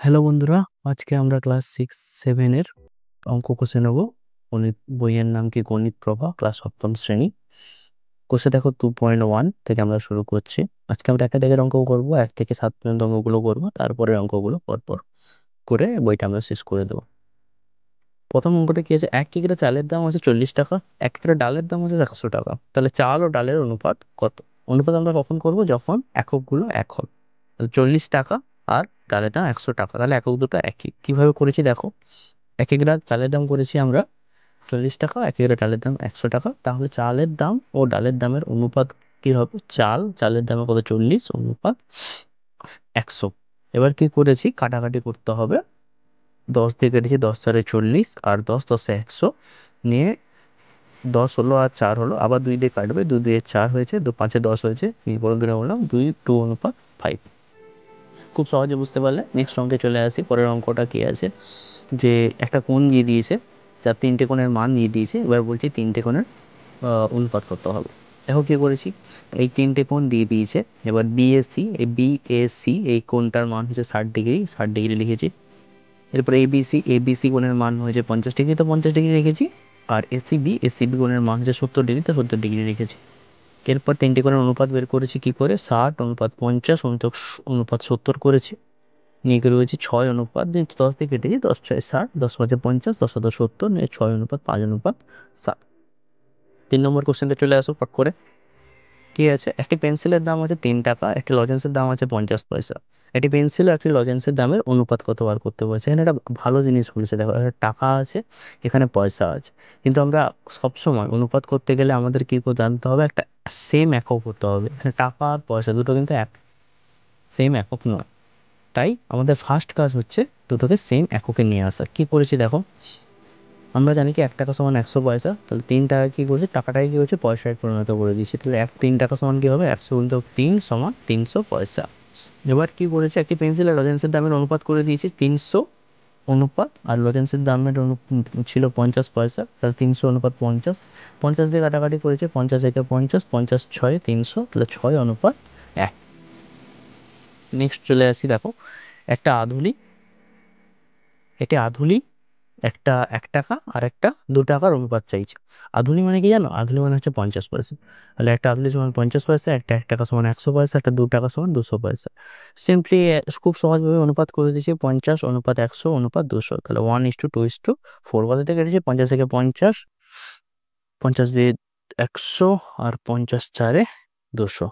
Hello বন্ধুরা, আজকে আমরা ক্লাস 6-7 এর অঙ্ক কষে নেব। গণিত বইয়ের নাম কি গণিত প্রভা, ক্লাস 7ম শ্রেণী। কষে দেখো 2.1 থেকে আমরা শুরু করছি। আজকে আমরা একা থেকে অঙ্ক করবো, 1 থেকে 7 পর্যন্ত অঙ্কগুলো করবো, তারপরে অঙ্কগুলো পরপর করে বইটা আমরা শেষ করে দেবো। প্রথম অঙ্কটা কি আছে, 1 কিলো চালের দাম হচ্ছে 40 টাকা, 1 কিলো ডালের দাম হচ্ছে 100 টাকা। তাহলে চাল ও ডালের অনুপাত কত? অনুপাত আমরা কখন করবো? যখন এককগুলো এক হবে। 40 টাকা আর ডালের দাম 100 টাকা, তাহলে একক দুটো একই। কিভাবে করেছি দেখো, 1 কিলো চালের দাম করেছি আমরা 40 টাকা, 1 কিলো ডালের দাম 100 টাকা। তাহলে চালের দাম ও ডালের দামের অনুপাত কি হবে? চালের দামে কত? 40 অনুপাত 100। এবার কি করেছি, কাটাকাটি করতে হবে। 10 দিয়ে কেটেছি, 10 4 40 আর 10 10 100 নিয়ে 10 হলো আর 4 হলো, আবার 2 দিয়ে কাটবে, 2 দিয়ে 4 হয়েছে, 2 5 10 হয়েছে, বড় করে বললাম 2 অনুপাত 5। খুব সহজে বুঝতে পারলে। নেক্সট অঙ্কে চলে আসি। পরের অঙ্কটা কি আছে, যে একটা কোণ দিয়ে দিয়েছে, যার 3টে কোণের মান দিয়ে দিয়েছে। এবার বলছি 3টে কোণের অনুপাত করতে হবে। দেখো কি করেছি, এই 3টে কোণ দিয়ে দিয়েছে। এবার বিএসি, এই বিএসি এই কোণটার মান হচ্ছে 60 ডিগ্রি, 60 ডিগ্রি লিখেছি। এরপর এবিসি কোণের মান হয়েছে 50 ডিগ্রি, তো 50 ডিগ্রি রেখেছি। আর এসিবি কোণের মান হচ্ছে 70 ডিগ্রি, তো 70 ডিগ্রি রেখেছি। এরপর 3টে কোণের অনুপাত বের করেছি কি করে, 60 অনুপাত 50 অনুপাত 70 করেছি। নিয়ে রয়েছে 6 অনুপাত, 10 দিয়ে কেটেছি, 10 6 60, 10 5 50, 10 7 70, নিয়ে 6 অনুপাত 5 অনুপাত 7। 3 নম্বর কোশ্চেনটা চলে আসো পট করে। ঠিক আছে, একটি পেন্সিলের দাম আছে 3 টাকা, একটি লজেন্সের দাম আছে 50 পয়সা। একটি পেন্সিল ও একটি লজেন্সের দামের অনুপাত কত বার করতে বলছে। এখানে একটা ভালো জিনিস বলেছে, দেখো এখানে টাকা আছে, এখানে পয়সা আছে। কিন্তু আমরা সবসময় অনুপাত করতে গেলে আমাদের কি করে জানতে হবে, একটা সেম একক হতে হবে। এখানে টাকা আর পয়সা দুটো কিন্তু সেম একক নয়। তাই আমাদের ফার্স্ট কাজ হচ্ছে দুটোকে সেম এককে নিয়ে আসা। কি করেছি দেখো, আমরা জানি কি 1 টাকা সমান 100 পয়সা। তাহলে 3 টাকা কি করছে, টাকাটাকে কি হচ্ছে পয়সায় পরিণত করে দিয়েছি। তাহলে 3 টাকা সমান কি হবে, 100 × 3 = 300 পয়সা। এবার কি করেছে, একটি পেন্সিল আর লজেন্সের দামের অনুপাত করে দিয়েছি 300 অনুপাত, আর লজেন্সের দামের ছিল 50 পয়সা। তাহলে 300 অনুপাত 50, 50 দিয়ে কাটাকাটি করেছে, 50 একে 50, 50 6 300, তাহলে 6 অনুপাত 1। নেক্সট চলে আসি, দেখো একটা আধুলি, একটা 1 টাকা আর একটা 2 টাকার অনুপাত চাইছে। আধুলি মানে কি জানো, আধুলি মানে হচ্ছে 50 পয়সা। তাহলে একটা আধুলি সমান 50 পয়সা, একটা 1 টাকা সমান 100 পয়সা, একটা 2 টাকা সমান 200 পয়সা। সিম্পলি খুব সহজভাবে অনুপাত করে দিয়েছি, 50 অনুপাত 100 অনুপাত 200। তাহলে 1:2:4 বলতে কেটেছি, 50 থেকে 50, 50 দিয়ে 100 আর 50 4 200।